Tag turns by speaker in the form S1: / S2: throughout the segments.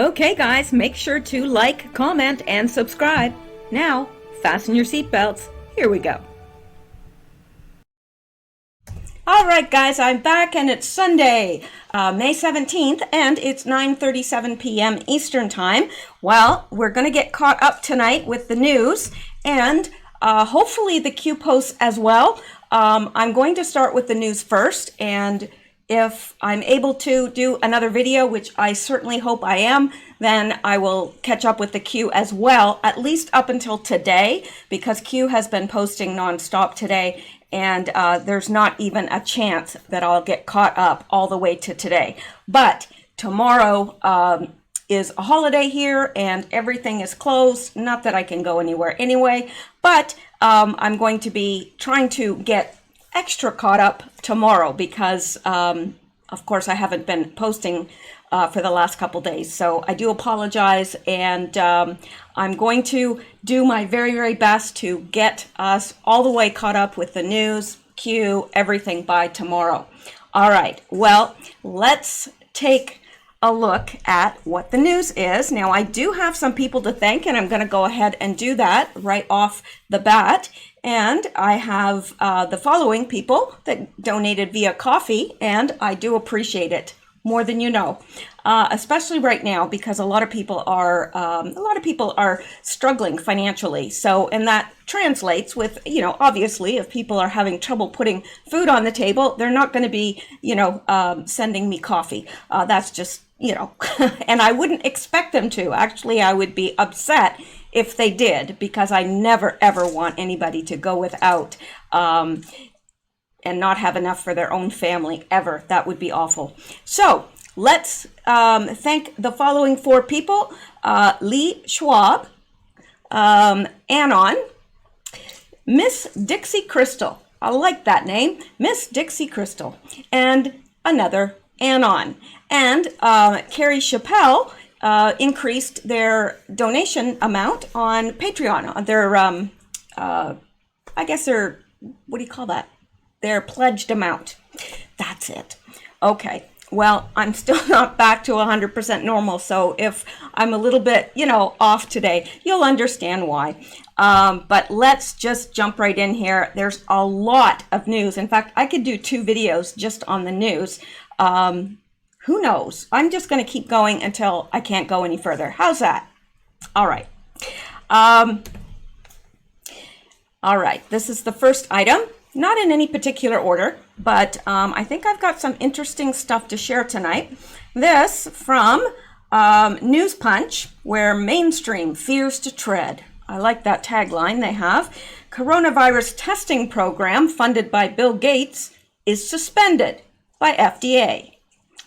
S1: Okay guys, make sure to like, comment, and subscribe. Now, fasten your seatbelts. Here we go. Alright guys, I'm back and it's Sunday, May 17th, and it's 9:37 p.m. Eastern Time. Well, we're going to get caught up tonight with the news and hopefully the Q posts as well. I'm going to start with the news first, and if I'm able to do another video, which I certainly hope I am, then I will catch up with the Q as well, at least up until today, because Q has been posting nonstop today, and there's not even a chance that I'll get caught up all the way to today. But tomorrow is a holiday here and everything is closed. Not that I can go anywhere anyway, but I'm going to be trying to get extra caught up tomorrow because of course I haven't been posting for the last couple days, so I do apologize, and I'm going to do my very best to get us all the way caught up with the news, Q, everything by tomorrow. All right, well, let's take a look at what the news is. Now, I do have some people to thank, and I'm going to go ahead and do that right off the bat. And I have the following people that donated via coffee, and I do appreciate it more than you know, especially right now because a lot of people are struggling financially. So, and that translates with, you know, obviously, if people are having trouble putting food on the table, they're not going to be, you know, sending me coffee. That's just, you know, and I wouldn't expect them to. Actually, I would be upset if they did, because I never ever want anybody to go without and not have enough for their own family ever. That would be awful. So let's thank the following four people: Lee Schwab, Anon, Miss Dixie Crystal. I like that name, Miss Dixie Crystal, and another Anon. And Carrie Chappelle increased their donation amount on Patreon. Their, I guess their, what do you call that? Their pledged amount. That's it. Okay. Well, I'm still not back to 100% normal, so if I'm a little bit, you know, off today, you'll understand why. But let's just jump right in here. There's a lot of news. In fact, I could do 2 videos just on the news. Who knows? I'm just going to keep going until I can't go any further. How's that? All right. All right. This is the first item. Not in any particular order, but I think I've got some interesting stuff to share tonight. This from News Punch, where mainstream fears to tread. I like that tagline they have. Coronavirus testing program funded by Bill Gates is suspended by FDA.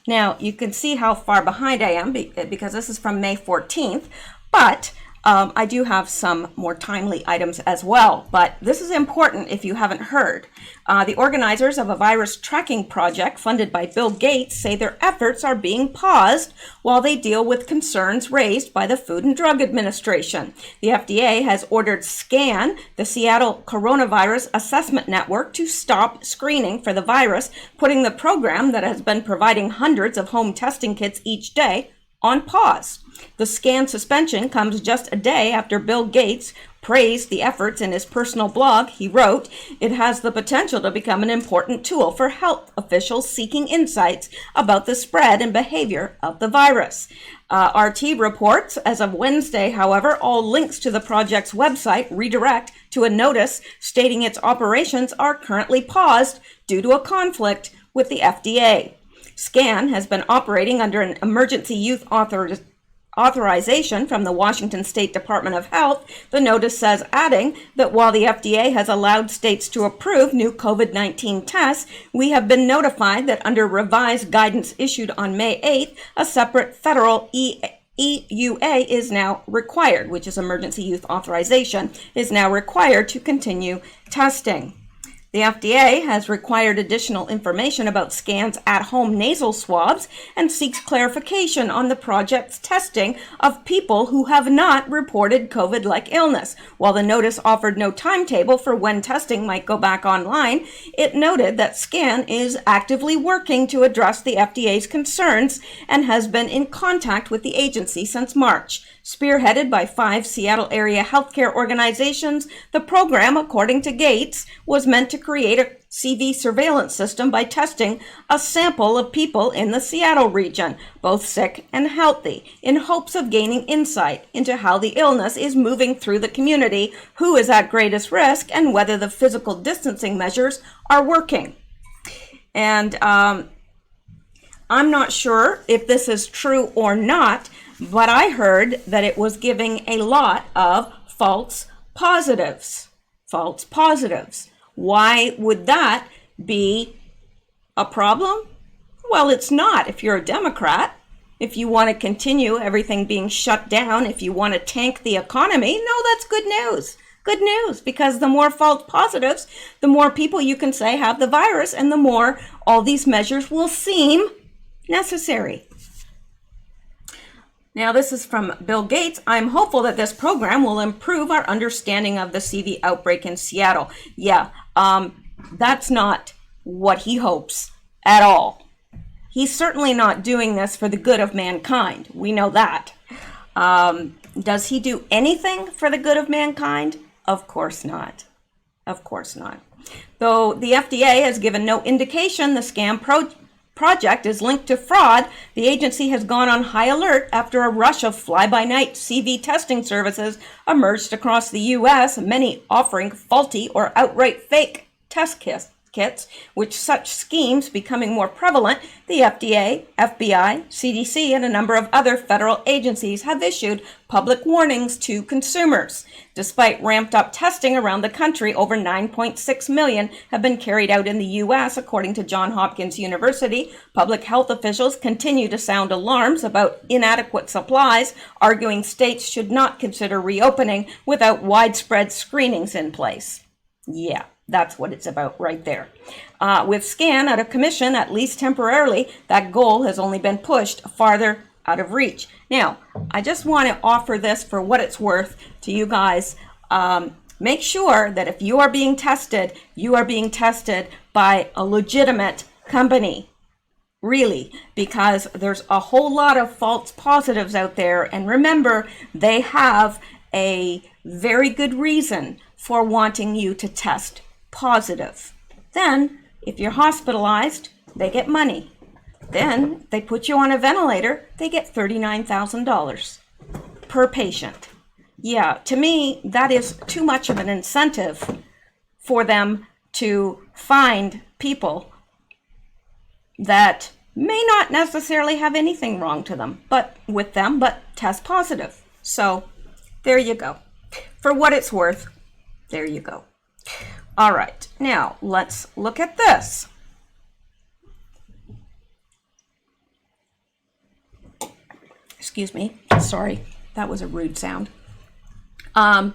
S1: Now, you can see how far behind I am because this is from May 14th, but I do have some more timely items as well. But this is important if you haven't heard. The organizers of a virus tracking project funded by Bill Gates say their efforts are being paused while they deal with concerns raised by the Food and Drug Administration. The FDA has ordered SCAN, the Seattle Coronavirus Assessment Network, to stop screening for the virus, putting the program that has been providing hundreds of home testing kits each day on pause. The SCAN suspension comes just a day after Bill Gates praised the efforts in his personal blog. He wrote, "It has the potential to become an important tool for health officials seeking insights about the spread and behavior of the virus." RT reports, as of Wednesday, however, all links to the project's website redirect to a notice stating its operations are currently paused due to a conflict with the FDA. SCAN has been operating under an emergency use authorization from the Washington State Department of Health, the notice says, adding that while the FDA has allowed states to approve new COVID-19 tests, we have been notified that under revised guidance issued on May 8th, a separate federal EUA is now required, which is emergency use authorization, is now required to continue testing. The FDA has required additional information about scans at-home nasal swabs and seeks clarification on the project's testing of people who have not reported COVID-like illness. While the notice offered no timetable for when testing might go back online, it noted that SCAN is actively working to address the FDA's concerns and has been in contact with the agency since March. Spearheaded by 5 Seattle area healthcare organizations, the program, according to Gates, was meant to create a CV surveillance system by testing a sample of people in the Seattle region, both sick and healthy, in hopes of gaining insight into how the illness is moving through the community, who is at greatest risk, and whether the physical distancing measures are working. And I'm not sure if this is true or not, but I heard that it was giving a lot of false positives. False positives. Why would that be a problem? Well, it's not if you're a Democrat. If you want to continue everything being shut down, if you want to tank the economy, no, that's good news. Good news, because the more false positives, the more people you can say have the virus, and the more all these measures will seem necessary. Now, this is from Bill Gates. I'm hopeful that this program will improve our understanding of the CV outbreak in Seattle. Yeah, that's not what he hopes at all. He's certainly not doing this for the good of mankind. We know that. Does he do anything for the good of mankind? Of course not. Of course not. Though the FDA has given no indication the scam project is linked to fraud, the agency has gone on high alert after a rush of fly-by-night CV testing services emerged across the U.S., many offering faulty or outright fake test kits, with such schemes becoming more prevalent. The FDA, FBI, CDC, and a number of other federal agencies have issued public warnings to consumers. Despite ramped-up testing around the country, over 9.6 million have been carried out in the U.S., according to Johns Hopkins University. Public health officials continue to sound alarms about inadequate supplies, arguing states should not consider reopening without widespread screenings in place. Yeah. That's what it's about right there. With SCAN out of commission, at least temporarily, that goal has only been pushed farther out of reach. Now, I just want to offer this for what it's worth to you guys. Make sure that if you are being tested, you are being tested by a legitimate company. Really, because there's a whole lot of false positives out there. And remember, they have a very good reason for wanting you to test positive. Then, if you're hospitalized, they get money. Then they put you on a ventilator, they get $39,000 per patient. Yeah, to me, that is too much of an incentive for them to find people that may not necessarily have anything wrong to them, but test positive. So there you go. For what it's worth, there you go. All right, now let's look at this. Excuse me, sorry, that was a rude sound. And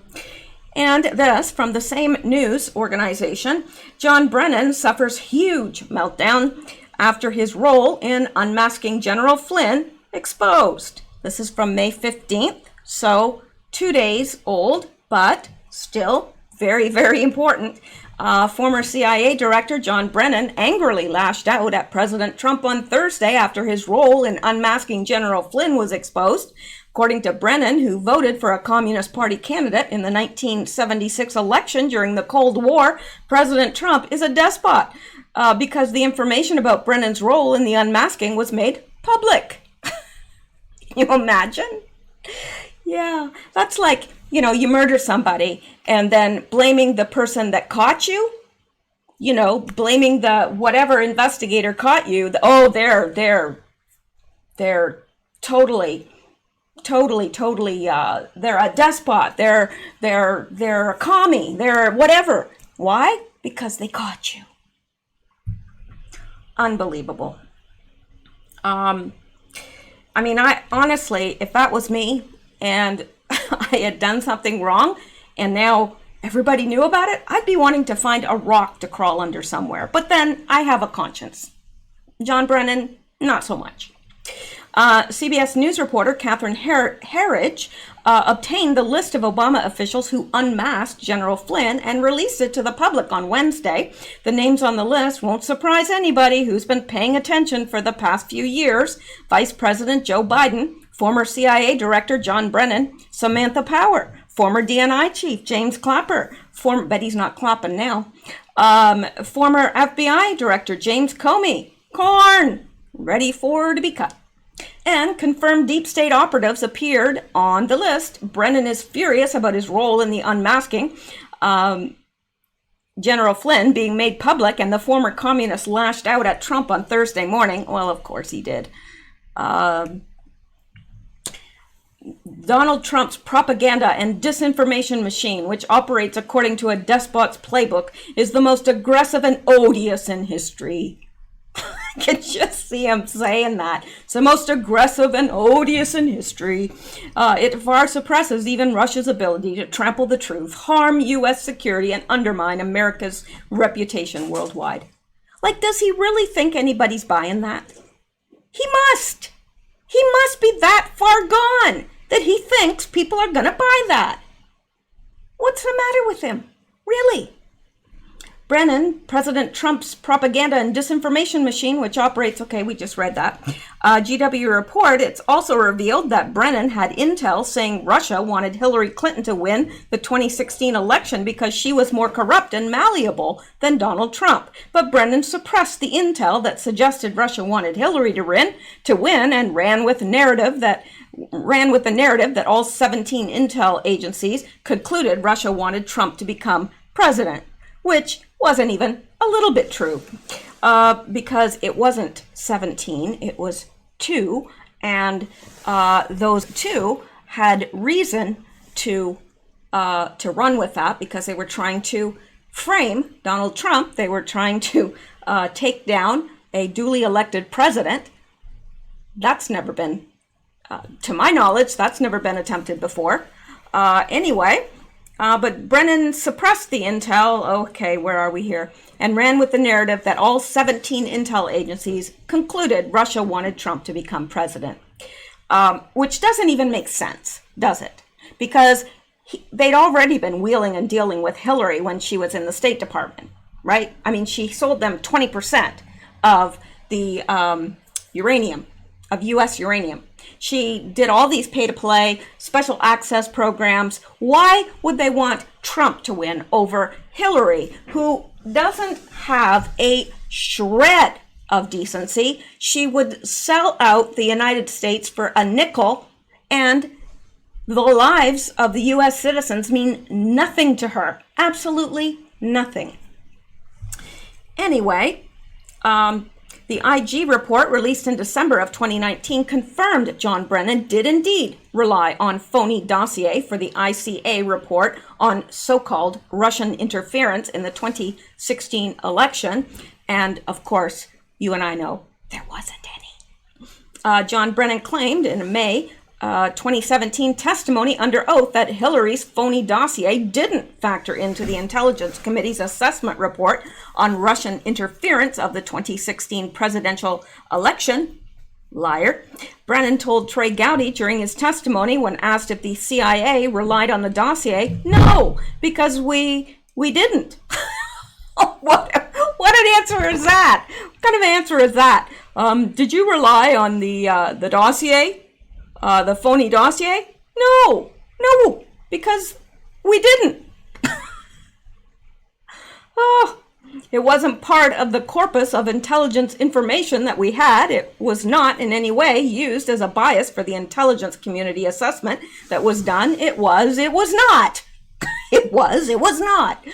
S1: this from the same news organization, John Brennan suffers huge meltdown after his role in unmasking General Flynn exposed. This is from May 15th, so 2 days old, but still very, very important. Former CIA Director John Brennan angrily lashed out at President Trump on Thursday after his role in unmasking General Flynn was exposed. According to Brennan, who voted for a Communist Party candidate in the 1976 election during the Cold War, President Trump is a despot because the information about Brennan's role in the unmasking was made public. Can you imagine? Yeah, that's like, you murder somebody and then blaming the person that caught you, blaming the whatever investigator caught you. They're totally, they're a despot. They're a commie. They're whatever. Why? Because they caught you. Unbelievable. I honestly, if that was me and I had done something wrong, and now everybody knew about it, I'd be wanting to find a rock to crawl under somewhere. But then I have a conscience. John Brennan, not so much. CBS News reporter Catherine Herridge obtained the list of Obama officials who unmasked General Flynn and released it to the public on Wednesday. The names on the list won't surprise anybody who's been paying attention for the past few years. Vice President Joe Biden, former CIA Director John Brennan, Samantha Power, former DNI Chief James Clapper, but he's not clapping now, former FBI Director James Comey, corn, ready to be cut. And confirmed deep state operatives appeared on the list. Brennan is furious about his role in the unmasking. General Flynn being made public, and the former communist lashed out at Trump on Thursday morning. Well, of course he did. Donald Trump's propaganda and disinformation machine, which operates according to a despot's playbook, is the most aggressive and odious in history. I can just see him saying that. It's the most aggressive and odious in history. It far suppresses even Russia's ability to trample the truth, harm U.S. security, and undermine America's reputation worldwide. Like, does he really think anybody's buying that? He must. He must be that far gone that he thinks people are going to buy that. What's the matter with him? Really? Brennan, President Trump's propaganda and disinformation machine, which operates, okay, we just read that. GW report, it's also revealed that Brennan had intel saying Russia wanted Hillary Clinton to win the 2016 election because she was more corrupt and malleable than Donald Trump. But Brennan suppressed the intel that suggested Russia wanted Hillary to win and ran with the narrative that all 17 intel agencies concluded Russia wanted Trump to become president, which wasn't even a little bit true, because it wasn't 17, it was 2, and those 2 had reason to run with that because they were trying to frame Donald Trump. They were trying to take down a duly elected president. That's never been, to my knowledge, that's never been attempted before. Anyway. But Brennan suppressed the intel, okay, where are we here, and ran with the narrative that all 17 intel agencies concluded Russia wanted Trump to become president, which doesn't even make sense, does it? Because they'd already been wheeling and dealing with Hillary when she was in the State Department, right? I mean, she sold them 20% of the uranium, of U.S. uranium. She did all these pay-to-play, special access programs. Why would they want Trump to win over Hillary, who doesn't have a shred of decency? She would sell out the United States for a nickel, and the lives of the U.S. citizens mean nothing to her. Absolutely nothing. Anyway, the IG report released in December of 2019 confirmed John Brennan did indeed rely on phony dossier for the ICA report on so-called Russian interference in the 2016 election. And of course, you and I know there wasn't any. John Brennan claimed in May 2017 testimony under oath that Hillary's phony dossier didn't factor into the Intelligence Committee's assessment report on Russian interference of the 2016 presidential election. Liar. Brennan told Trey Gowdy during his testimony when asked if the CIA relied on the dossier, no, because we didn't. What an answer is that? What kind of answer is that? Did you rely on the dossier? The phony dossier? No, because we didn't. Oh, it wasn't part of the corpus of intelligence information that we had. It was not in any way used as a bias for the intelligence community assessment that was done. It was not. It was not.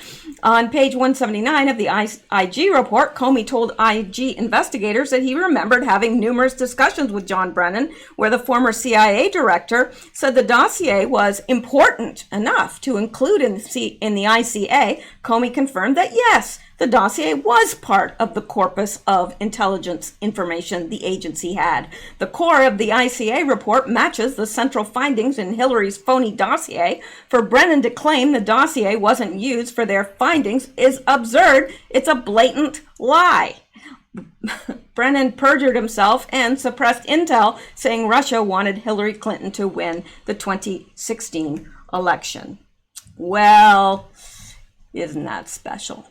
S1: On page 179 of the IG report, Comey told IG investigators that he remembered having numerous discussions with John Brennan, where the former CIA director said the dossier was important enough to include in the ICA. Comey confirmed that, yes, The dossier was part of the corpus of intelligence information the agency had. The core of the ICA report matches the central findings in Hillary's phony dossier. For Brennan to claim the dossier wasn't used for their findings is absurd. It's a blatant lie. Brennan perjured himself and suppressed intel, saying Russia wanted Hillary Clinton to win the 2016 election. Well, isn't that special?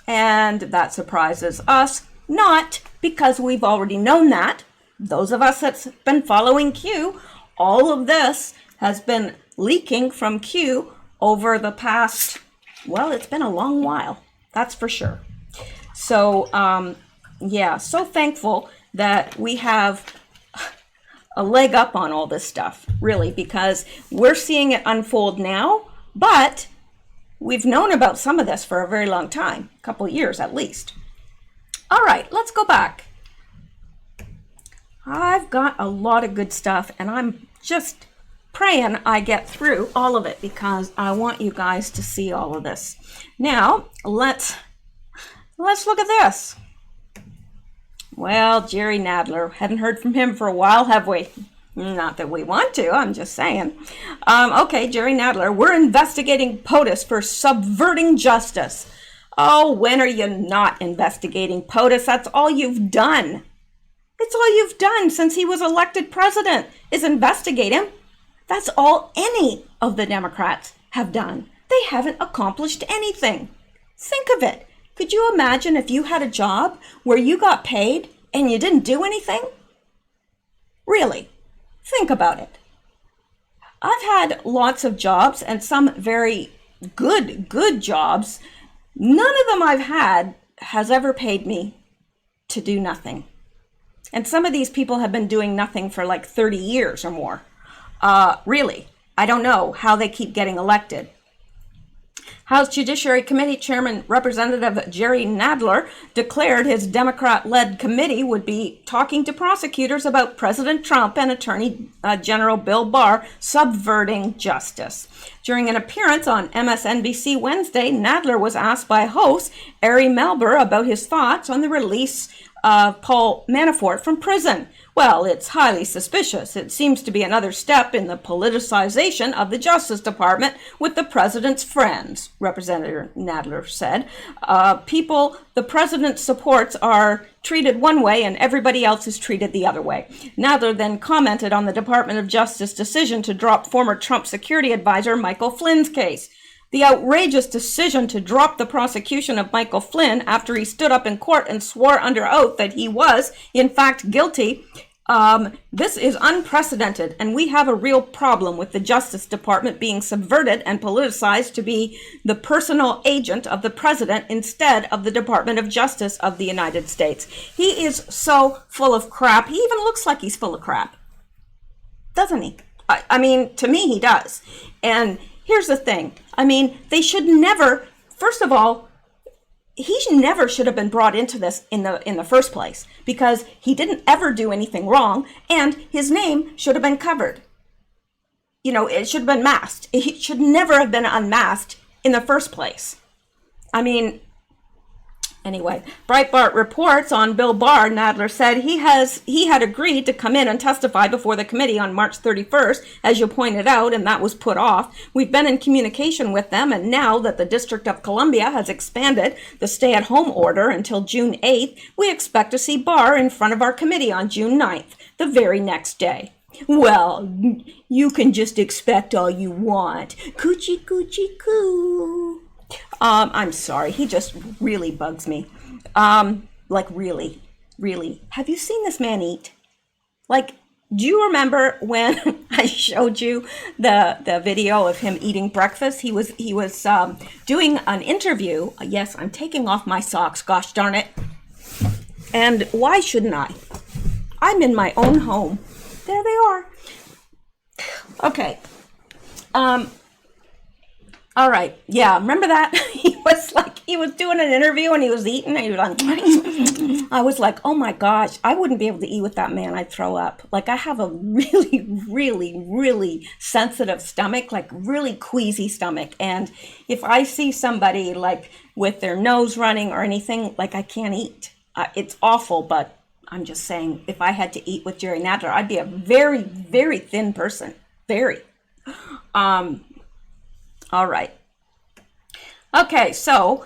S1: And that surprises us, not because we've already known that. Those of us that's been following Q, all of this has been leaking from Q over the past, well, it's been a long while, that's for sure. So, yeah, so thankful that we have a leg up on all this stuff, really, because we're seeing it unfold now, but we've known about some of this for a very long time, a couple of years at least. All right, let's go back. I've got a lot of good stuff, and I'm just praying I get through all of it because I want you guys to see all of this. Now, let's look at this. Well, Jerry Nadler, haven't heard from him for a while, have we? Not that we want to, I'm just saying. Okay, Jerry Nadler, we're investigating POTUS for subverting justice. Oh, when are you not investigating POTUS? That's all you've done. It's all you've done since he was elected president, is investigate him. That's all any of the Democrats have done. They haven't accomplished anything. Think of it. Could you imagine if you had a job where you got paid and you didn't do anything? Really? Think about it. I've had lots of jobs and some very good jobs. None of them I've had has ever paid me to do nothing. And some of these people have been doing nothing for like 30 years or more. Really, I don't know how they keep getting elected. House Judiciary Committee Chairman Representative Jerry Nadler declared his Democrat-led committee would be talking to prosecutors about President Trump and Attorney General Bill Barr subverting justice. During an appearance on MSNBC Wednesday, Nadler was asked by host Ari Melber about his thoughts on the release of Paul Manafort from prison. Well, it's highly suspicious. It seems to be another step in the politicization of the Justice Department with the president's friends, Representative Nadler said. People the president supports are treated one way and everybody else is treated the other way. Nadler then commented on the Department of Justice decision to drop former Trump security advisor Michael Flynn's case. The outrageous decision to drop the prosecution of Michael Flynn after he stood up in court and swore under oath that he was, in fact, guilty. This is unprecedented, and we have a real problem with the Justice Department being subverted and politicized to be the personal agent of the president instead of the Department of Justice of the United States. He is so full of crap. He even looks like he's full of crap, doesn't he? I mean, to me, he does. And here's the thing. I mean, they should never, first of all, he never should have been brought into this in the first place because he didn't ever do anything wrong and his name should have been covered. You know, it should have been masked. It should never have been unmasked in the first place. I mean, anyway, Breitbart reports on Bill Barr. Nadler said he had agreed to come in and testify before the committee on March 31st, as you pointed out, and that was put off. We've been in communication with them, and now that the District of Columbia has expanded the stay-at-home order until June 8th, we expect to see Barr in front of our committee on June 9th, the very next day. Well, you can just expect all you want. Coochie coochie coo. I'm sorry, he just really bugs me. Like really. Have you seen this man eat? Like, do you remember when I showed you the video of him eating breakfast? He was doing an interview. Yes, I'm taking off my socks, gosh darn it. And why shouldn't I? I'm in my own home. There they are. Okay. All right. Yeah, remember that? He was like he was doing an interview and he was eating and he was like, I was like, oh my gosh, I wouldn't be able to eat with that man. I'd throw up. Like I have a really, really, really sensitive stomach, like really queasy stomach. And if I see somebody like with their nose running or anything, like I can't eat. It's awful, but I'm just saying, if I had to eat with Jerry Nadler, I'd be a very, very thin person. Very. All right. Okay, so,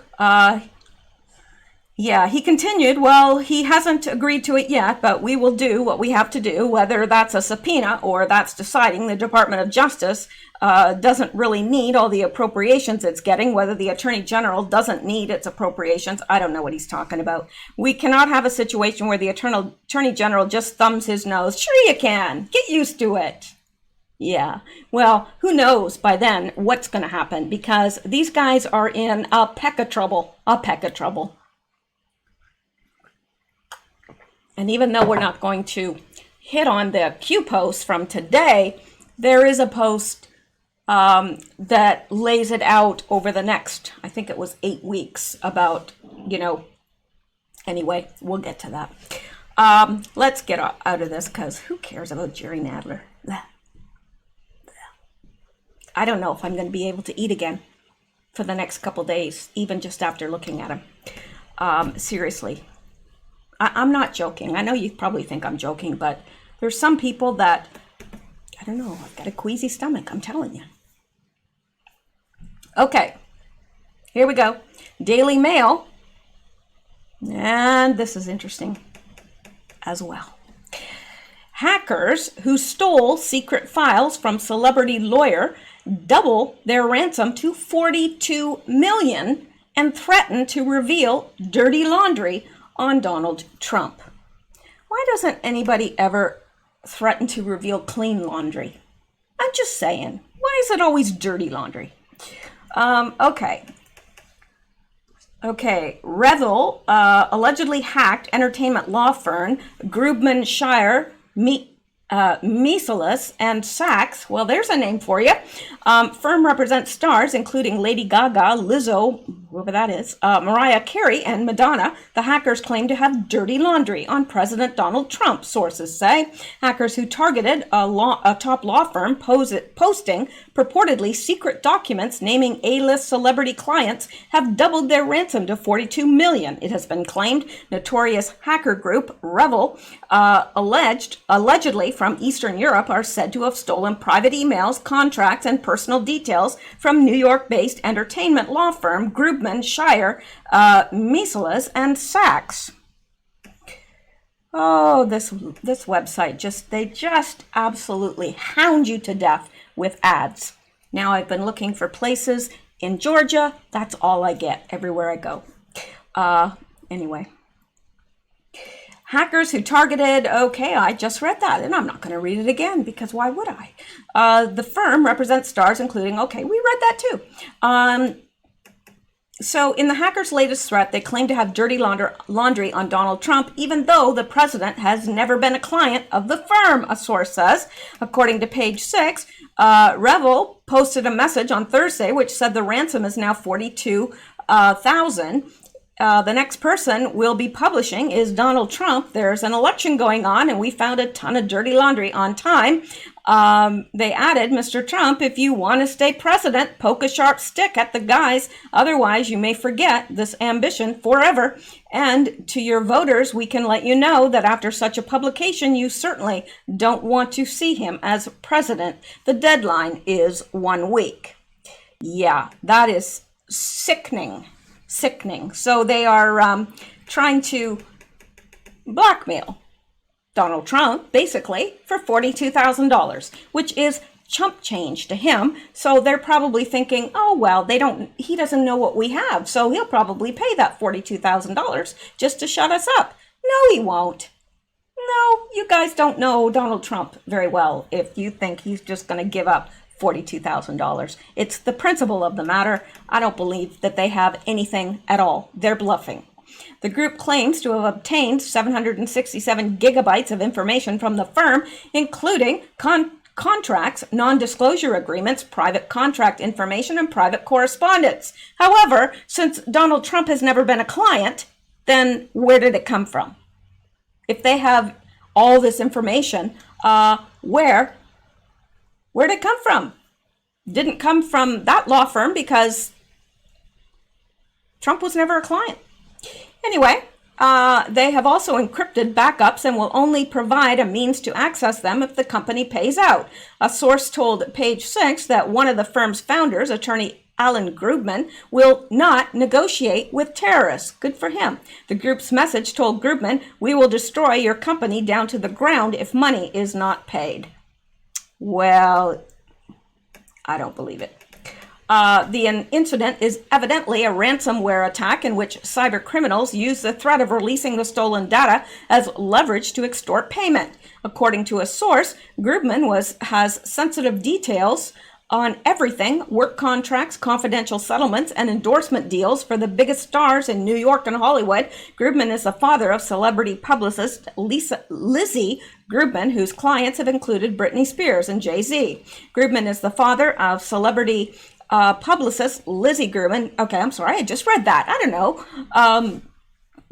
S1: yeah, he continued, well, he hasn't agreed to it yet, but we will do what we have to do, whether that's a subpoena or that's deciding the Department of Justice doesn't really need all the appropriations it's getting, whether the Attorney General doesn't need its appropriations. I don't know what he's talking about. We cannot have a situation where the Attorney General just thumbs his nose. Sure you can. Get used to it. Yeah, well, who knows by then what's going to happen, because these guys are in a peck of trouble, And even though we're not going to hit on the Q post from today, there is a post that lays it out over the next, I think it was 8 weeks about, anyway, we'll get to that. Let's get out of this, because who cares about Jerry Nadler? I don't know if I'm going to be able to eat again for the next couple days, even just after looking at him. Seriously, I'm not joking. I know you probably think I'm joking, but there's some people that, I don't know, I've got a queasy stomach, I'm telling you. Okay, here we go. Daily Mail, and this is interesting as well. Hackers who stole secret files from celebrity lawyer double their ransom to $42 million and threaten to reveal dirty laundry on Donald Trump. Why doesn't anybody ever threaten to reveal clean laundry? I'm just saying. Why is it always dirty laundry? Okay. Revel allegedly hacked entertainment law firm Grubman Shire, Mishel and Sachs, well, there's a name for you. Firm represents stars including Lady Gaga, Lizzo, whoever that is, Mariah Carey, and Madonna. The hackers claim to have dirty laundry on President Donald Trump, sources say. Hackers who targeted a top law firm posting purportedly secret documents naming A-list celebrity clients have doubled their ransom to $42 million. It has been claimed notorious hacker group Revel, allegedly from Eastern Europe, are said to have stolen private emails, contracts, and personal details from New York-based entertainment law firm Grubman Shire, Mishel and Sachs. Oh, this website they just absolutely hound you to death with ads. Now I've been looking for places in Georgia. That's all I get everywhere I go. Anyway. Hackers who targeted, okay, I just read that, and I'm not going to read it again, because why would I? The firm represents stars including, okay, we read that too. So in the hackers' latest threat, they claim to have dirty laundry on Donald Trump, even though the president has never been a client of the firm, a source says. According to page 6, Revel posted a message on Thursday which said the ransom is now $42,000. The next person we'll be publishing is Donald Trump. There's an election going on, and we found a ton of dirty laundry on time. They added, Mr. Trump, if you want to stay president, poke a sharp stick at the guys. Otherwise, you may forget this ambition forever. And to your voters, we can let you know that after such a publication, you certainly don't want to see him as president. The deadline is 1 week. Yeah, that is sickening. So they are trying to blackmail Donald Trump, basically, for $42,000, which is chump change to him. So they're probably thinking, oh, well, he doesn't know what we have, so he'll probably pay that $42,000 just to shut us up. No, he won't. No, you guys don't know Donald Trump very well if you think he's just going to give up $42,000. It's the principle of the matter. I don't believe that they have anything at all. They're bluffing. The group claims to have obtained 767 gigabytes of information from the firm, including contracts, non-disclosure agreements, private contract information, and private correspondence. However, since Donald Trump has never been a client, then where did it come from? If they have all this information, where did it come from? Didn't come from that law firm because Trump was never a client. Anyway, they have also encrypted backups and will only provide a means to access them if the company pays out. A source told Page Six that one of the firm's founders, attorney Alan Grubman, will not negotiate with terrorists. Good for him. The group's message told Grubman, "We will destroy your company down to the ground if money is not paid." Well, I don't believe it. The incident is evidently a ransomware attack in which cyber criminals use the threat of releasing the stolen data as leverage to extort payment. According to a source, Grubman has sensitive details on everything: work contracts, confidential settlements, and endorsement deals for the biggest stars in New York and Hollywood. Grubman is the father of celebrity publicist Lizzie Grubman, whose clients have included Britney Spears and Jay-Z. Grubman is the father of celebrity publicist Lizzie Grubman. Okay, I'm sorry, I just read that. I don't know.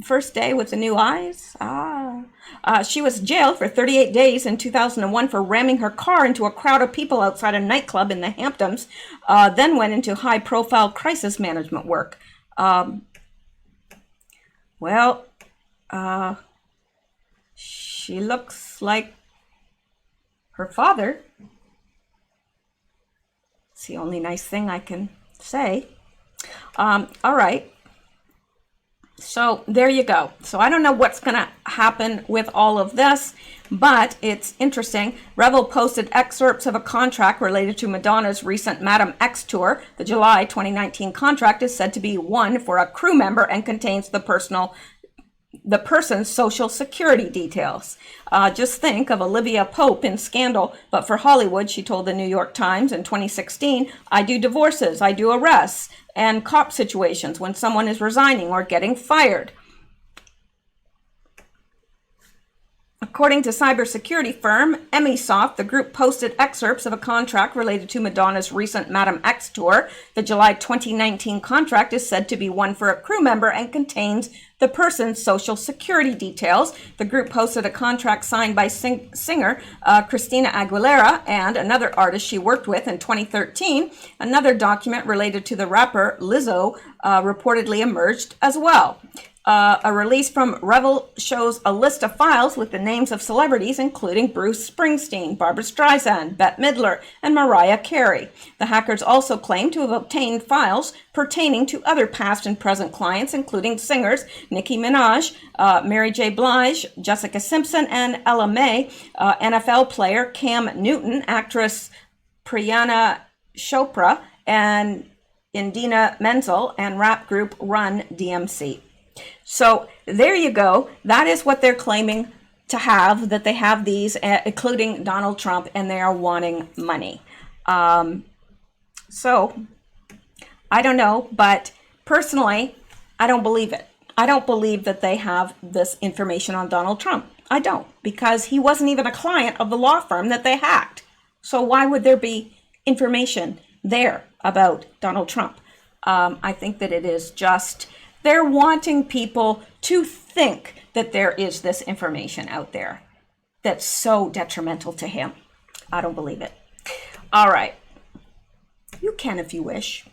S1: First day with the new eyes. She was jailed for 38 days in 2001 for ramming her car into a crowd of people outside a nightclub in the Hamptons, then went into high-profile crisis management work. She looks like her father. It's the only nice thing I can say. All right. So there you go. So I don't know what's going to happen with all of this, but it's interesting. Revel posted excerpts of a contract related to Madonna's recent Madam X tour. The July 2019 contract is said to be one for a crew member and contains the person's social security details. Just think of Olivia Pope in Scandal, but for Hollywood, she told the New York Times in 2016, "I do divorces, I do arrests, and cop situations when someone is resigning or getting fired." According to cybersecurity firm Emisoft, the group posted excerpts of a contract related to Madonna's recent Madam X tour. The July 2019 contract is said to be one for a crew member and contains the person's social security details. The group posted a contract signed by singer Christina Aguilera and another artist she worked with in 2013. Another document related to the rapper Lizzo reportedly emerged as well. A release from Revel shows a list of files with the names of celebrities, including Bruce Springsteen, Barbra Streisand, Bette Midler, and Mariah Carey. The hackers also claim to have obtained files pertaining to other past and present clients, including singers Nicki Minaj, Mary J. Blige, Jessica Simpson, and Ella May, NFL player Cam Newton, actress Priyanka Chopra, and Indina Menzel, and rap group Run DMC. So there you go. That is what they're claiming to have, that they have these, including Donald Trump, and they are wanting money. So I don't know, but personally, I don't believe it. I don't believe that they have this information on Donald Trump. I don't, because he wasn't even a client of the law firm that they hacked. So why would there be information there about Donald Trump? I think that it is just... they're wanting people to think that there is this information out there that's so detrimental to him. I don't believe it. All right. You can if you wish,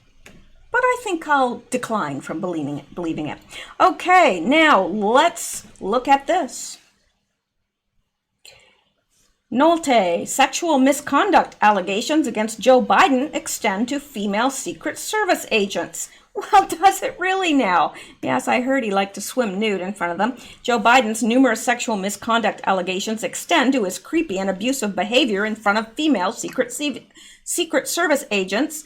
S1: but I think I'll decline from believing it. Okay, now let's look at this. Nolte, sexual misconduct allegations against Joe Biden extend to female Secret Service agents. Well, does it really now? Yes, I heard he liked to swim nude in front of them. Joe Biden's numerous sexual misconduct allegations extend to his creepy and abusive behavior in front of female Secret Service agents.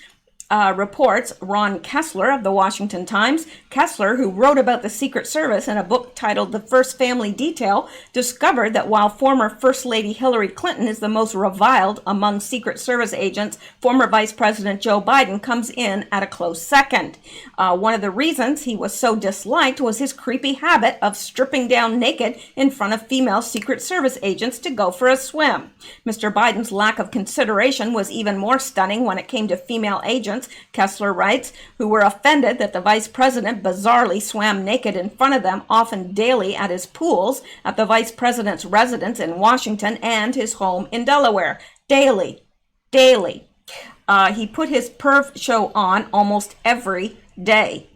S1: reports Ron Kessler of the Washington Times. Kessler, who wrote about the Secret Service in a book titled The First Family Detail, discovered that while former First Lady Hillary Clinton is the most reviled among Secret Service agents, former Vice President Joe Biden comes in at a close second. One of the reasons he was so disliked was his creepy habit of stripping down naked in front of female Secret Service agents to go for a swim. Mr. Biden's lack of consideration was even more stunning when it came to female agents, Kessler writes, who were offended that the vice president bizarrely swam naked in front of them, often daily at his pools, at the vice president's residence in Washington and his home in Delaware. Daily. He put his perv show on almost every day.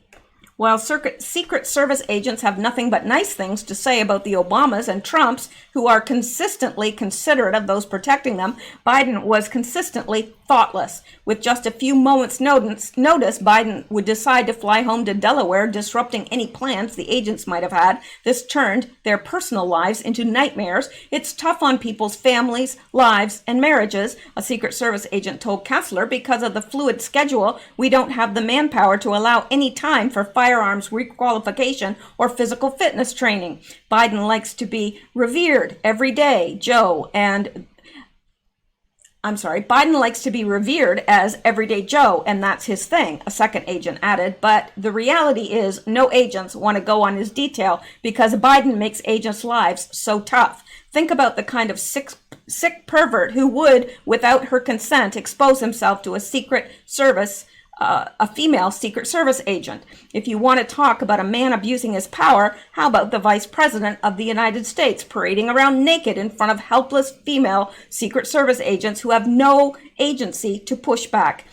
S1: While Secret Service agents have nothing but nice things to say about the Obamas and Trumps, who are consistently considerate of those protecting them, Biden was consistently thoughtless. With just a few moments' notice, Biden would decide to fly home to Delaware, disrupting any plans the agents might have had. This turned their personal lives into nightmares. It's tough on people's families, lives, and marriages, a Secret Service agent told Kessler. Because of the fluid schedule, we don't have the manpower to allow any time for firearms requalification or physical fitness training. Biden likes to be revered every day, Biden likes to be revered as Everyday Joe, and that's his thing, a second agent added. But the reality is no agents want to go on his detail because Biden makes agents' lives so tough. Think about the kind of sick pervert who would, without her consent, expose himself to a female Secret Service agent. If you want to talk about a man abusing his power, how about the Vice President of the United States parading around naked in front of helpless female Secret Service agents who have no agency to push back?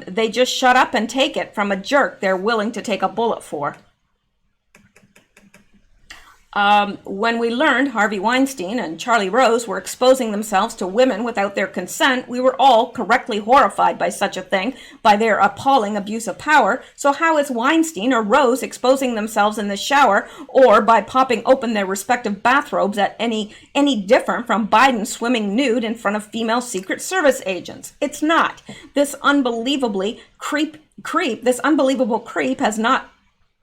S1: They just shut up and take it from a jerk they're willing to take a bullet for. When we learned Harvey Weinstein and Charlie Rose were exposing themselves to women without their consent, we were all correctly horrified by such a thing, by their appalling abuse of power. So how is Weinstein or Rose exposing themselves in the shower or by popping open their respective bathrobes at any different from Biden swimming nude in front of female Secret Service agents? It's not. This unbelievable creep has not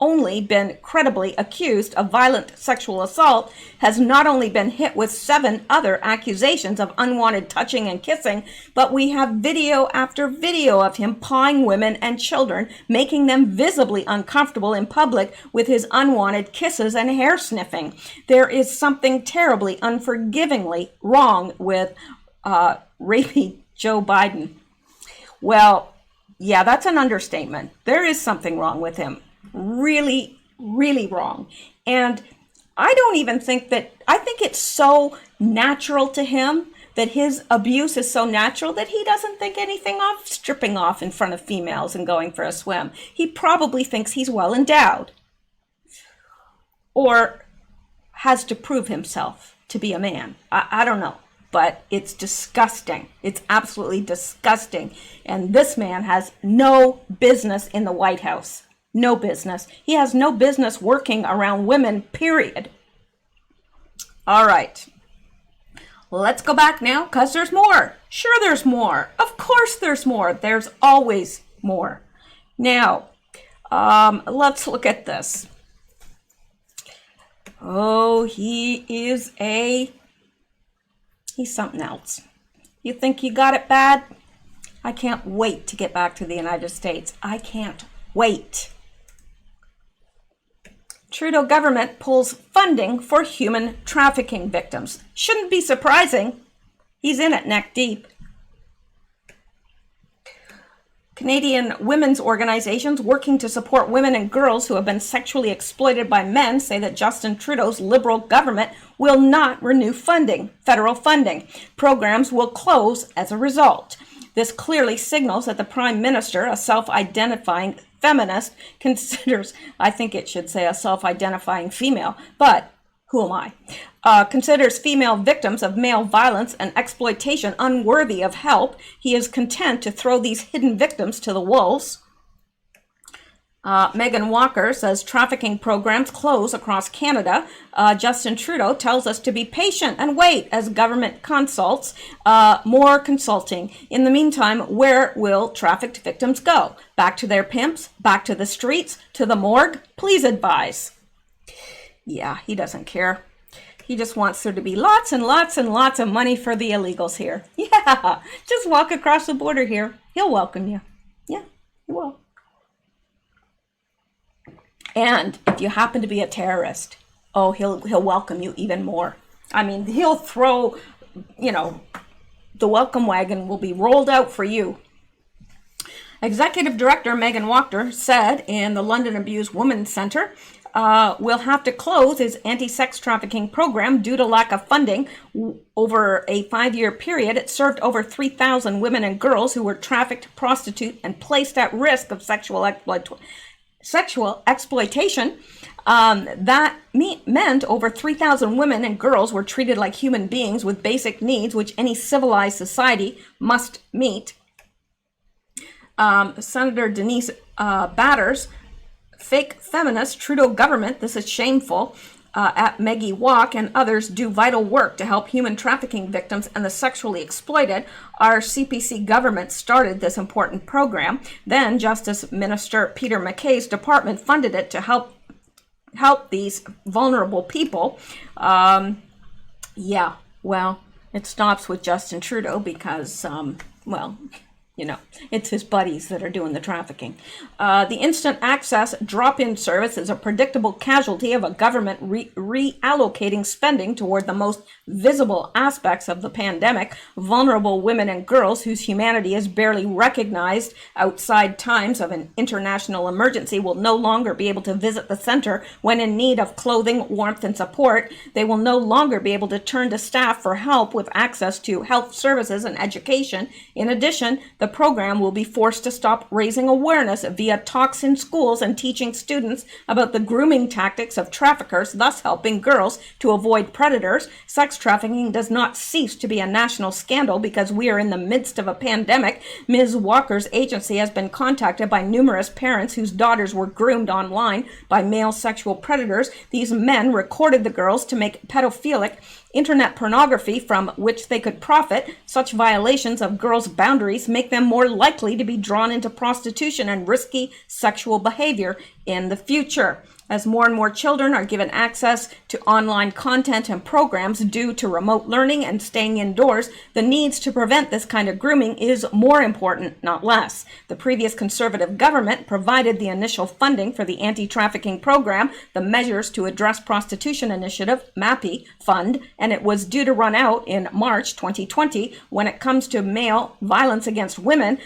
S1: only been credibly accused of violent sexual assault, has not only been hit with 7 other accusations of unwanted touching and kissing, but we have video after video of him pawing women and children, making them visibly uncomfortable in public with his unwanted kisses and hair sniffing. There is something terribly, unforgivingly wrong with rapey Joe Biden. Well, yeah, that's an understatement. There is something wrong with him. Really, really wrong. And I don't even think that, I think it's so natural to him, that his abuse is so natural that he doesn't think anything of stripping off in front of females and going for a swim. He probably thinks he's well endowed or has to prove himself to be a man. I don't know, but it's disgusting. It's absolutely disgusting. And this man has no business in the White House. No business. He has no business working around women, period. All right. Let's go back now, because there's more. Sure, there's more. Of course there's more. There's always more. Now, let's look at this. Oh, he's something else. You think you got it bad? I can't wait to get back to the United States. I can't wait. Trudeau government pulls funding for human trafficking victims. Shouldn't be surprising. He's in it neck deep. Canadian women's organizations working to support women and girls who have been sexually exploited by men say that Justin Trudeau's Liberal government will not renew federal funding. Programs will close as a result. This clearly signals that the Prime Minister, a self-identifying feminist, considers, I think it should say a self-identifying female, but who am I? Considers female victims of male violence and exploitation unworthy of help. He is content to throw these hidden victims to the wolves. Megan Walker says trafficking programs close across Canada. Justin Trudeau tells us to be patient and wait as government consults. More consulting. In the meantime, where will trafficked victims go? Back to their pimps? Back to the streets? To the morgue? Please advise. Yeah, he doesn't care. He just wants there to be lots and lots and lots of money for the illegals here. Yeah, just walk across the border here. He'll welcome you. Yeah, he will. And if you happen to be a terrorist, oh, he'll welcome you even more. I mean, he'll throw, the welcome wagon will be rolled out for you. Executive Director Megan Walker said in the London Abused Women's Centre, will have to close its anti-sex trafficking program due to lack of funding. Over a 5-year period, it served over 3,000 women and girls who were trafficked, prostitute, and placed at risk of sexual exploitation. That meant over 3,000 women and girls were treated like human beings with basic needs which any civilized society must meet. Senator Denise Batters, fake feminist Trudeau government, this is shameful, at Maggie Walk and others do vital work to help human trafficking victims and the sexually exploited. Our CPC government started this important program. Then Justice Minister Peter MacKay's department funded it to help these vulnerable people. Yeah, well, it stops with Justin Trudeau because, it's his buddies that are doing the trafficking. The instant access drop-in service is a predictable casualty of a government reallocating spending toward the most visible aspects of the pandemic. Vulnerable women and girls whose humanity is barely recognized outside times of an international emergency will no longer be able to visit the center when in need of clothing, warmth, and support. They will no longer be able to turn to staff for help with access to health services and education. In addition, the program will be forced to stop raising awareness via talks in schools and teaching students about the grooming tactics of traffickers, thus helping girls to avoid predators. Sex trafficking does not cease to be a national scandal because we are in the midst of a pandemic. Ms. Walker's agency has been contacted by numerous parents whose daughters were groomed online by male sexual predators. These men recorded the girls to make pedophilic internet pornography from which they could profit. Such violations of girls' boundaries make them more likely to be drawn into prostitution and risky sexual behavior in the future. As more and more children are given access to online content and programs due to remote learning and staying indoors, the needs to prevent this kind of grooming is more important, not less. The previous Conservative government provided the initial funding for the anti-trafficking program, the Measures to Address Prostitution Initiative, MAPI fund, and it was due to run out in March 2020. When it comes to male violence against women,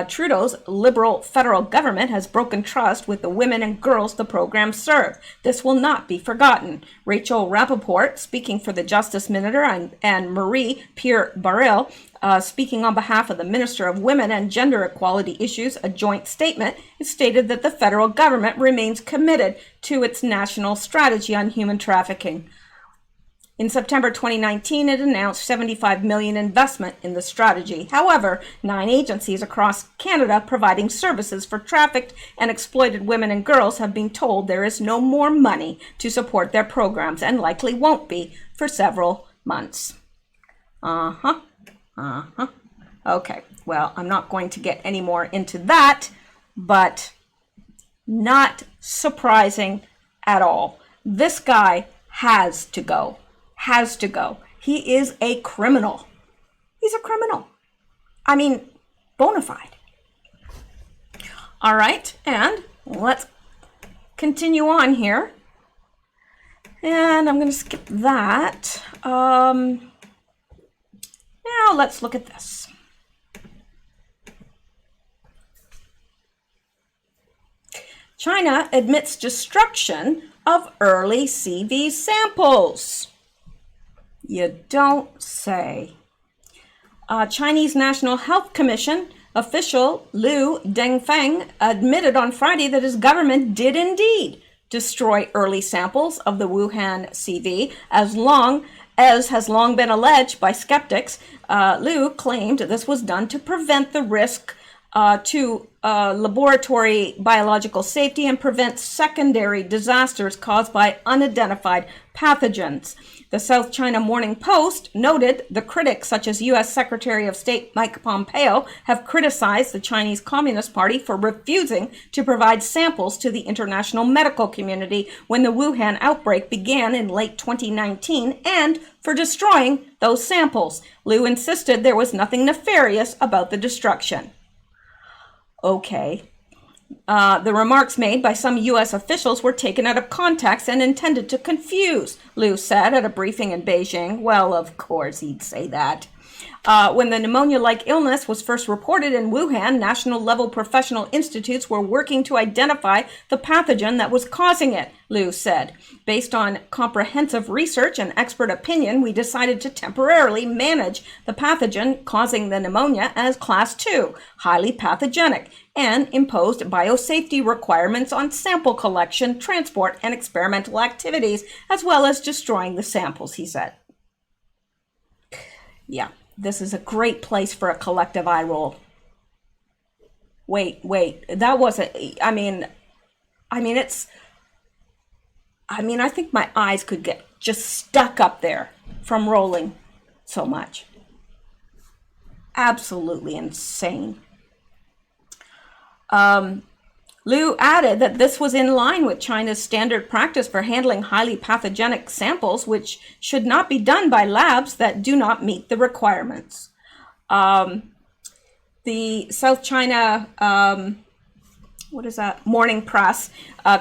S1: Trudeau's Liberal federal government has broken trust with the women and girls the program served. This will not be forgotten. Rachel Rappaport, speaking for the Justice Minister, and Marie Pierre-Baril, speaking on behalf of the Minister of Women and Gender Equality Issues, a joint statement, it stated that the federal government remains committed to its national strategy on human trafficking. In September 2019, it announced $75 million investment in the strategy. However, 9 agencies across Canada providing services for trafficked and exploited women and girls have been told there is no more money to support their programs and likely won't be for several months. Okay, well, I'm not going to get any more into that, but not surprising at all. This guy has to go. Has to go. He is a criminal. He's a criminal. I mean, bona fide. All right, and let's continue on here. And I'm going to skip that. Now let's look at this. China admits destruction of early CV samples. You don't say. Chinese National Health Commission official Liu Dengfeng admitted on Friday that his government did indeed destroy early samples of the Wuhan CV, as has long been alleged by skeptics. Liu claimed this was done to prevent the risk to laboratory biological safety and prevent secondary disasters caused by unidentified pathogens. The South China Morning Post noted the critics, such as U.S. Secretary of State Mike Pompeo, have criticized the Chinese Communist Party for refusing to provide samples to the international medical community when the Wuhan outbreak began in late 2019 and for destroying those samples. Liu insisted there was nothing nefarious about the destruction. Okay. The remarks made by some U.S. officials were taken out of context and intended to confuse, Liu said at a briefing in Beijing. Well, of course he'd say that. When the pneumonia-like illness was first reported in Wuhan, national-level professional institutes were working to identify the pathogen that was causing it, Liu said. Based on comprehensive research and expert opinion, we decided to temporarily manage the pathogen causing the pneumonia as Class 2, highly pathogenic, and imposed biosafety requirements on sample collection, transport, and experimental activities, as well as destroying the samples, he said. Yeah. This is a great place for a collective eye roll. Wait, that wasn't, I think my eyes could get just stuck up there from rolling so much. Absolutely insane. Liu added that this was in line with China's standard practice for handling highly pathogenic samples, which should not be done by labs that do not meet the requirements. The South China, Morning Press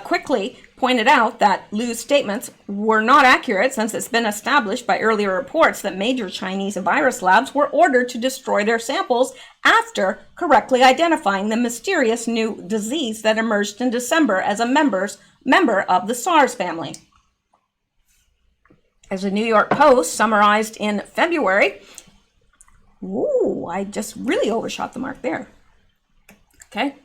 S1: quickly pointed out that Liu's statements were not accurate, since it's been established by earlier reports that major Chinese virus labs were ordered to destroy their samples after correctly identifying the mysterious new disease that emerged in December as a member of the SARS family. As the New York Post summarized in February, ooh, I just really overshot the mark there. Okay.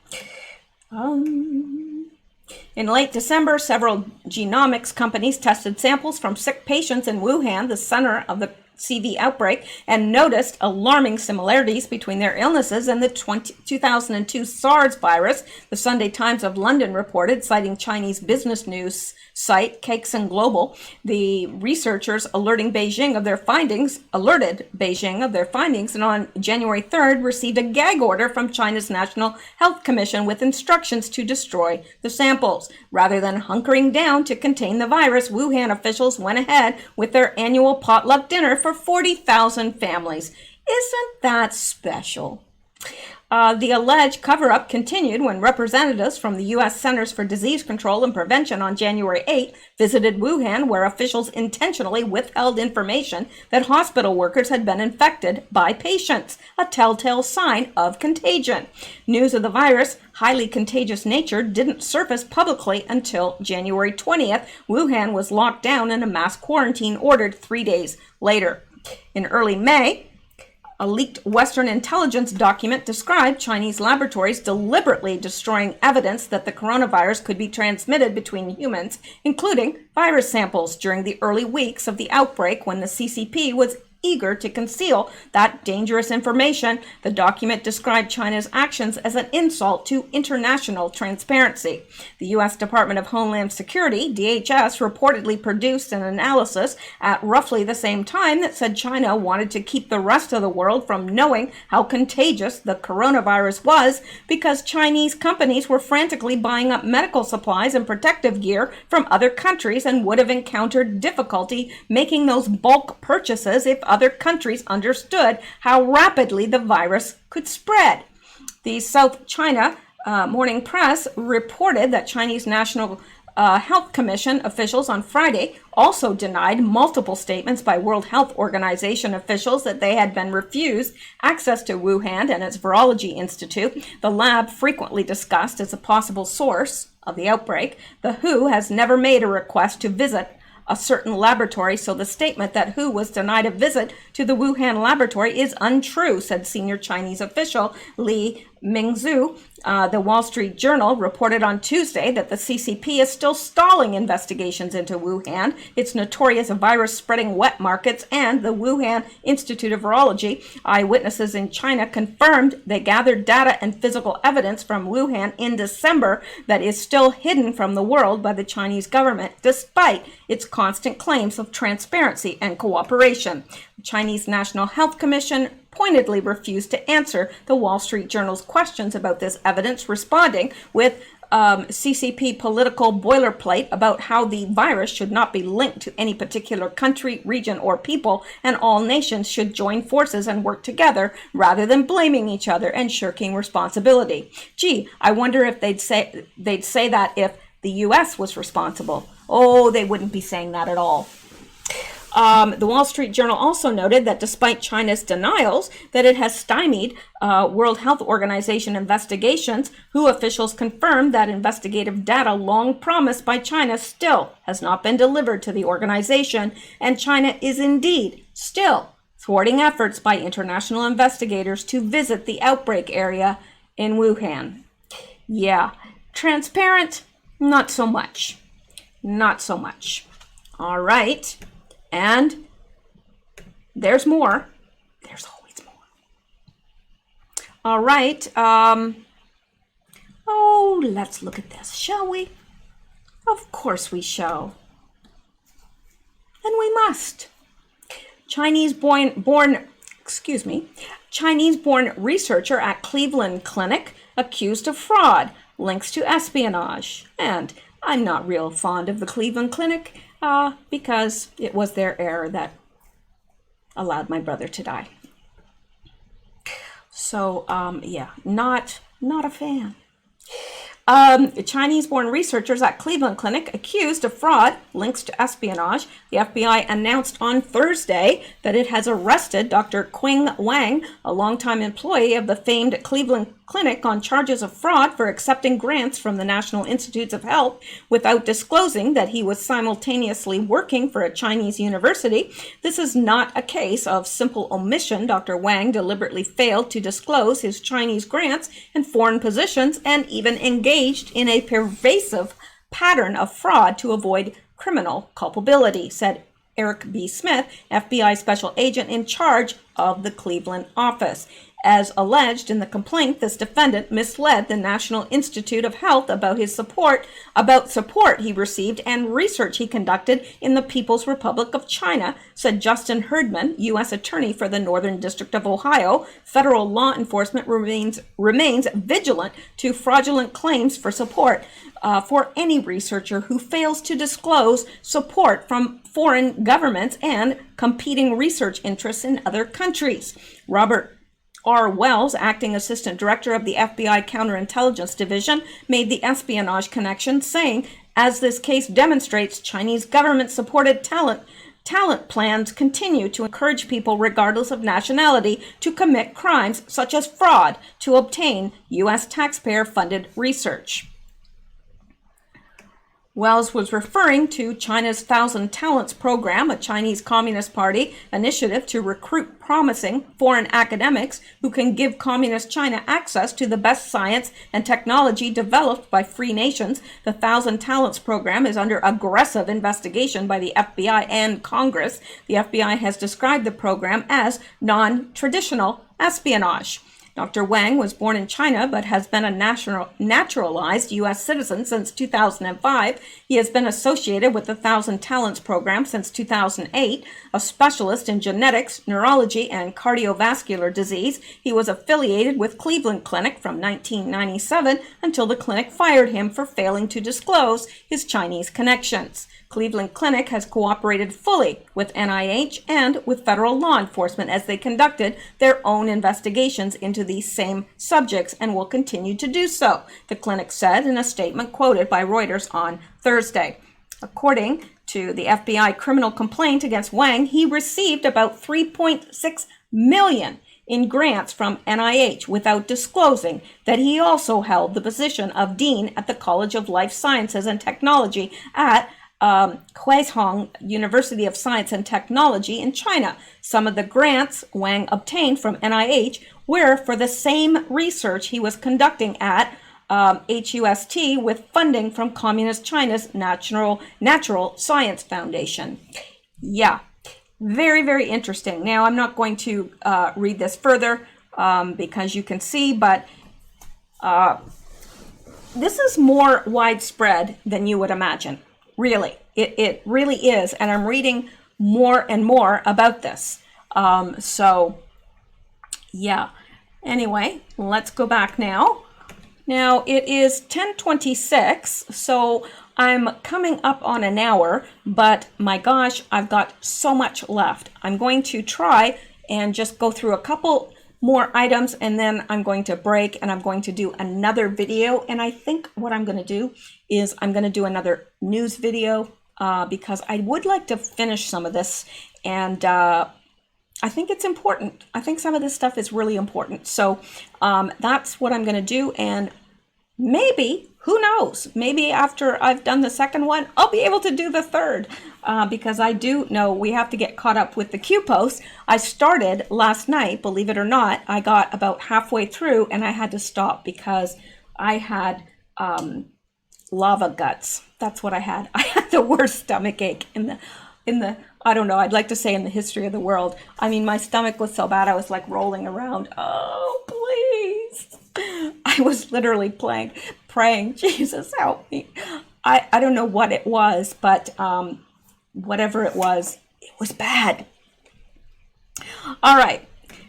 S1: In late December, several genomics companies tested samples from sick patients in Wuhan, the center of the CV outbreak, and noticed alarming similarities between their illnesses and the 2002 SARS virus, the Sunday Times of London reported, citing Chinese business news site Caixin Global. The researchers alerted Beijing of their findings, and on January 3rd received a gag order from China's National Health Commission with instructions to destroy the samples. Rather than hunkering down to contain the virus, Wuhan officials went ahead with their annual potluck dinner for 40,000 families. Isn't that special? The alleged cover-up continued when representatives from the U.S. Centers for Disease Control and Prevention on January 8 visited Wuhan, where officials intentionally withheld information that hospital workers had been infected by patients, a telltale sign of contagion. News of the virus' highly contagious nature didn't surface publicly until January 20th. Wuhan was locked down and a mass quarantine ordered 3 days later. In early May, a leaked Western intelligence document described Chinese laboratories deliberately destroying evidence that the coronavirus could be transmitted between humans, including virus samples, during the early weeks of the outbreak, when the CCP was eager to conceal that dangerous information. The document described China's actions as an insult to international transparency. The U.S. Department of Homeland Security, DHS, reportedly produced an analysis at roughly the same time that said China wanted to keep the rest of the world from knowing how contagious the coronavirus was, because Chinese companies were frantically buying up medical supplies and protective gear from other countries and would have encountered difficulty making those bulk purchases if other countries understood how rapidly the virus could spread. The South China Morning Press reported that Chinese National Health Commission officials on Friday also denied multiple statements by World Health Organization officials that they had been refused access to Wuhan and its Virology Institute, the lab frequently discussed as a possible source of the outbreak. The WHO has never made a request to visit a certain laboratory, so the statement that WHO was denied a visit to the Wuhan laboratory is untrue, said senior Chinese official Li Mingzhu, the Wall Street Journal, reported on Tuesday that the CCP is still stalling investigations into Wuhan, its notorious virus-spreading wet markets, and the Wuhan Institute of Virology. Eyewitnesses in China confirmed they gathered data and physical evidence from Wuhan in December that is still hidden from the world by the Chinese government, despite its constant claims of transparency and cooperation. The Chinese National Health Commission pointedly refused to answer the Wall Street Journal's questions about this evidence, responding with CCP political boilerplate about how the virus should not be linked to any particular country, region, or people, and all nations should join forces and work together rather than blaming each other and shirking responsibility. Gee, I wonder if they'd say that if the U.S. was responsible. Oh, they wouldn't be saying that at all. The Wall Street Journal also noted that despite China's denials that it has stymied World Health Organization investigations, WHO officials confirmed that investigative data long promised by China still has not been delivered to the organization, and China is indeed still thwarting efforts by international investigators to visit the outbreak area in Wuhan. Yeah, transparent, not so much. Not so much. All right. And there's more. There's always more. All right. Oh, let's look at this, shall we? Of course we shall. And we must. Chinese-born researcher at Cleveland Clinic accused of fraud, links to espionage. And I'm not real fond of the Cleveland Clinic, because it was their error that allowed my brother to die. So, yeah, not a fan. Chinese-born researchers at Cleveland Clinic accused of fraud, links to espionage. The FBI announced on Thursday that it has arrested Dr. Qing Wang, a longtime employee of the famed Cleveland Clinic, on charges of fraud for accepting grants from the National Institutes of Health without disclosing that he was simultaneously working for a Chinese university. This is not a case of simple omission. Dr. Wang deliberately failed to disclose his Chinese grants and foreign positions, and even engaged in a pervasive pattern of fraud to avoid criminal culpability, said Eric B. Smith, FBI special agent in charge of the Cleveland office. As alleged in the complaint, this defendant misled the National Institute of Health about support he received and research he conducted in the People's Republic of China, said Justin Herdman, U.S. Attorney for the Northern District of Ohio. Federal law enforcement remains vigilant to fraudulent claims for support for any researcher who fails to disclose support from foreign governments and competing research interests in other countries. Robert R. Wells, acting assistant director of the FBI Counterintelligence Division, made the espionage connection, saying, as this case demonstrates, Chinese government-supported talent plans continue to encourage people, regardless of nationality, to commit crimes such as fraud to obtain U.S. taxpayer-funded research. Wells was referring to China's Thousand Talents program, a Chinese Communist Party initiative to recruit promising foreign academics who can give Communist China access to the best science and technology developed by free nations. The Thousand Talents program is under aggressive investigation by the FBI and Congress. The FBI has described the program as non-traditional espionage. Dr. Wang was born in China but has been a naturalized U.S. citizen since 2005. He has been associated with the Thousand Talents program since 2008. A specialist in genetics, neurology, and cardiovascular disease, he was affiliated with Cleveland Clinic from 1997 until the clinic fired him for failing to disclose his Chinese connections. Cleveland Clinic has cooperated fully with NIH and with federal law enforcement as they conducted their own investigations into these same subjects and will continue to do so, the clinic said in a statement quoted by Reuters on Thursday. According to the FBI criminal complaint against Wang, he received about $3.6 million in grants from NIH without disclosing that he also held the position of dean at the College of Life Sciences and Technology at Huizhong University of Science and Technology in China. Some of the grants Wang obtained from NIH were for the same research he was conducting at HUST with funding from Communist China's Natural Science Foundation. Yeah, very, very interesting. Now, I'm not going to read this further because you can see, but this is more widespread than you would imagine. Really, it really is. And I'm reading more and more about this. So, yeah. Anyway, let's go back now. Now, it is 10:26, so I'm coming up on an hour, but my gosh, I've got so much left. I'm going to try and just go through a couple more items, and then I'm going to break, and I'm going to do another video. And I think what I'm going to do is I'm going to do another news video because I would like to finish some of this, and I think it's important. I think some of this stuff is really important. So that's what I'm going to do. And maybe, who knows, maybe after I've done the second one, I'll be able to do the third because I do know we have to get caught up with the Q post. I started last night, believe it or not. I got about halfway through and I had to stop because I had lava guts. That's what I had. I had the worst stomach ache in the I don't know, I'd like to say in the history of the world. I mean, my stomach was so bad, I was like rolling around. Oh, please. I was literally praying, Jesus, help me. I don't know what it was, but whatever it was bad. All right.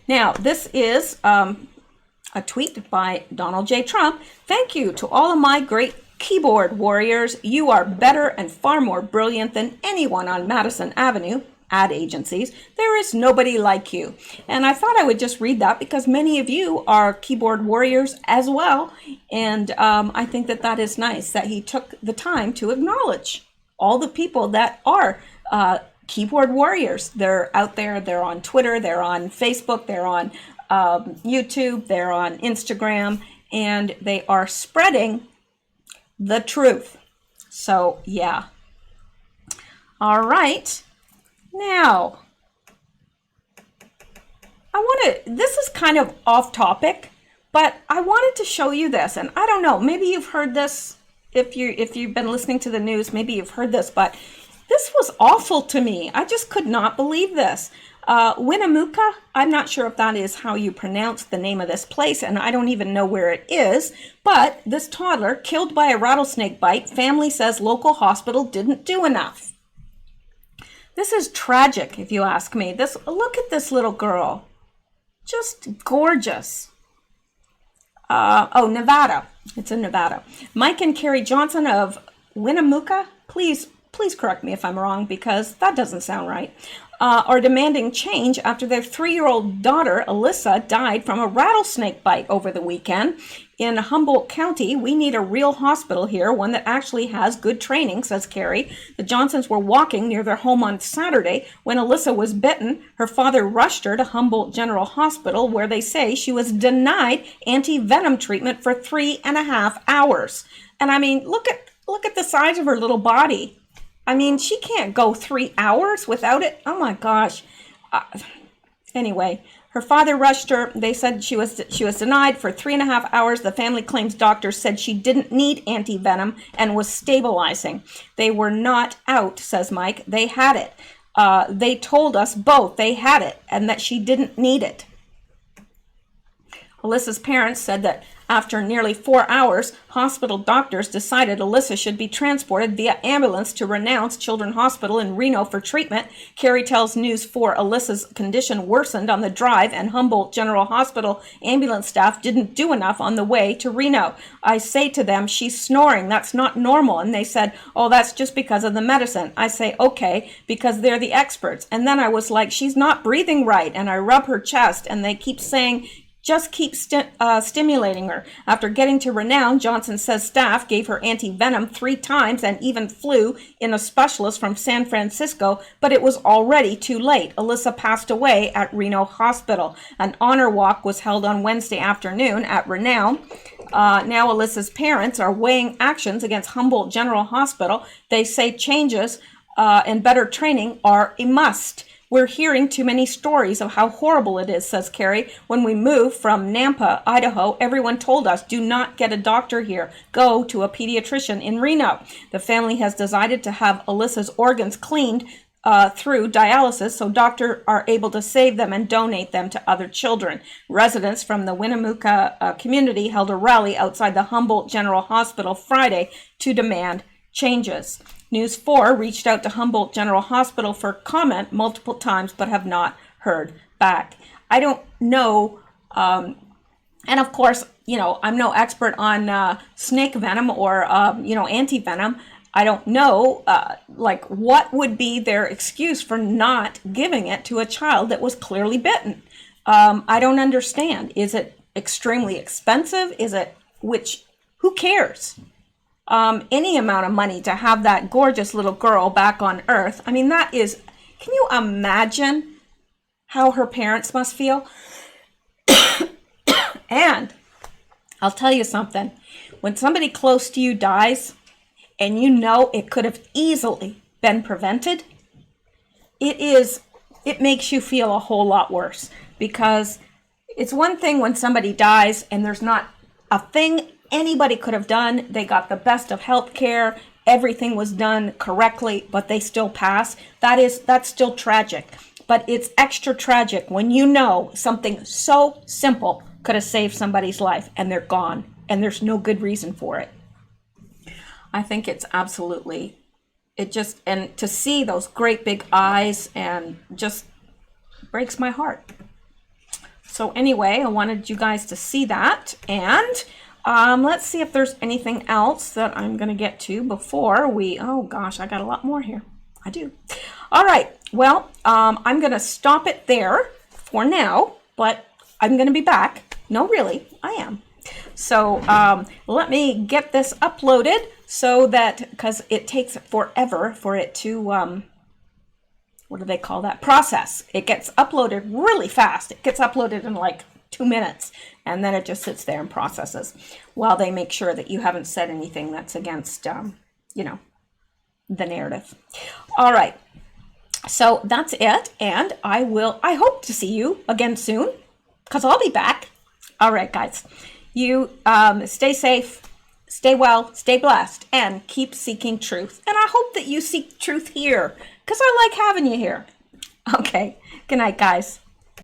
S1: Now, this is a tweet by Donald J. Trump. Thank you to all of my great keyboard warriors. You are better and far more brilliant than anyone on Madison Avenue ad agencies. There is nobody like you. And I thought I would just read that because many of you are keyboard warriors as well. And I think that that is nice that he took the time to acknowledge all the people that are keyboard warriors. They're out there. They're on Twitter. They're on Facebook. They're on YouTube. They're on Instagram. And they are spreading the truth. So, yeah. All right. Now, this is kind of off topic, but I wanted to show you this. And I don't know, maybe you've heard this. If you've been listening to the news, maybe you've heard this, but this was awful to me. I just could not believe this. Winnemucca, I'm not sure if that is how you pronounce the name of this place, and I don't even know where it is, but this toddler killed by a rattlesnake bite, family says local hospital didn't do enough. This is tragic, if you ask me. Look at this little girl. Just gorgeous. Nevada. It's in Nevada. Mike and Carrie Johnson of Winnemucca, please correct me if I'm wrong because that doesn't sound right, are demanding change after their 3-year-old daughter, Alyssa, died from a rattlesnake bite over the weekend. In Humboldt County, we need a real hospital here, one that actually has good training, says Carrie. The Johnsons were walking near their home on Saturday when Alyssa was bitten. Her father rushed her to Humboldt General Hospital, where they say she was denied anti-venom treatment for 3.5 hours. And I mean, look at the size of her little body. I mean, she can't go 3 hours without it. Oh my gosh. Anyway, her father rushed her. They said she was denied for 3.5 hours. The family claims doctors said she didn't need anti-venom and was stabilizing. They were not out, says Mike. They had it. They told us both they had it and that she didn't need it. Alyssa's parents said that after nearly 4 hours, hospital doctors decided Alyssa should be transported via ambulance to Renounce Children's Hospital in Reno for treatment. Carrie tells News 4 Alyssa's condition worsened on the drive and Humboldt General Hospital ambulance staff didn't do enough on the way to Reno. I say to them, she's snoring. That's not normal. And they said, oh, that's just because of the medicine. I say, okay, because they're the experts. And then I was like, she's not breathing right. And I rub her chest and they keep saying, just keep stimulating her. After getting to renown, Johnson says staff gave her anti-venom 3 times and even flew in a specialist from San Francisco, but it was already too late. Alyssa passed away at Reno Hospital. An honor walk was held on Wednesday afternoon at Renown. Now Alyssa's parents are weighing actions against Humboldt General Hospital. They say changes and better training are a must. We're hearing too many stories of how horrible it is, says Carrie. When we moved from Nampa, Idaho, everyone told us, do not get a doctor here. Go to a pediatrician in Reno. The family has decided to have Alyssa's organs cleaned through dialysis so doctors are able to save them and donate them to other children. Residents from the Winnemucca community held a rally outside the Humboldt General Hospital Friday to demand changes. News 4 reached out to Humboldt General Hospital for comment multiple times, but have not heard back. I don't know, and of course, I'm no expert on snake venom or, anti-venom. I don't know, what would be their excuse for not giving it to a child that was clearly bitten? I don't understand. Is it extremely expensive? Who cares? Any amount of money to have that gorgeous little girl back on Earth. I mean, can you imagine how her parents must feel? And I'll tell you something. When somebody close to you dies and it could have easily been prevented, it makes you feel a whole lot worse, because it's one thing when somebody dies and there's not a thing anybody could have done. They got the best of health care. Everything was done correctly, but they still pass. That's still tragic. But it's extra tragic when something so simple could have saved somebody's life and they're gone and there's no good reason for it. I think it's absolutely, and to see those great big eyes and just breaks my heart. So anyway, I wanted you guys to see that, and let's see if there's anything else that I'm going to get to before oh gosh, I got a lot more here. I do. All right. Well, I'm going to stop it there for now, but I'm going to be back. No, really, I am. So let me get this uploaded because it takes forever for it to, what do they call that? Process. It gets uploaded really fast. It gets uploaded in like 2 minutes, and then it just sits there and processes while they make sure that you haven't said anything that's against, the narrative. All right. So that's it. And I hope to see you again soon, because I'll be back. All right, guys, you stay safe, stay well, stay blessed, and keep seeking truth. And I hope that you seek truth here, because I like having you here. Okay. Good night, guys.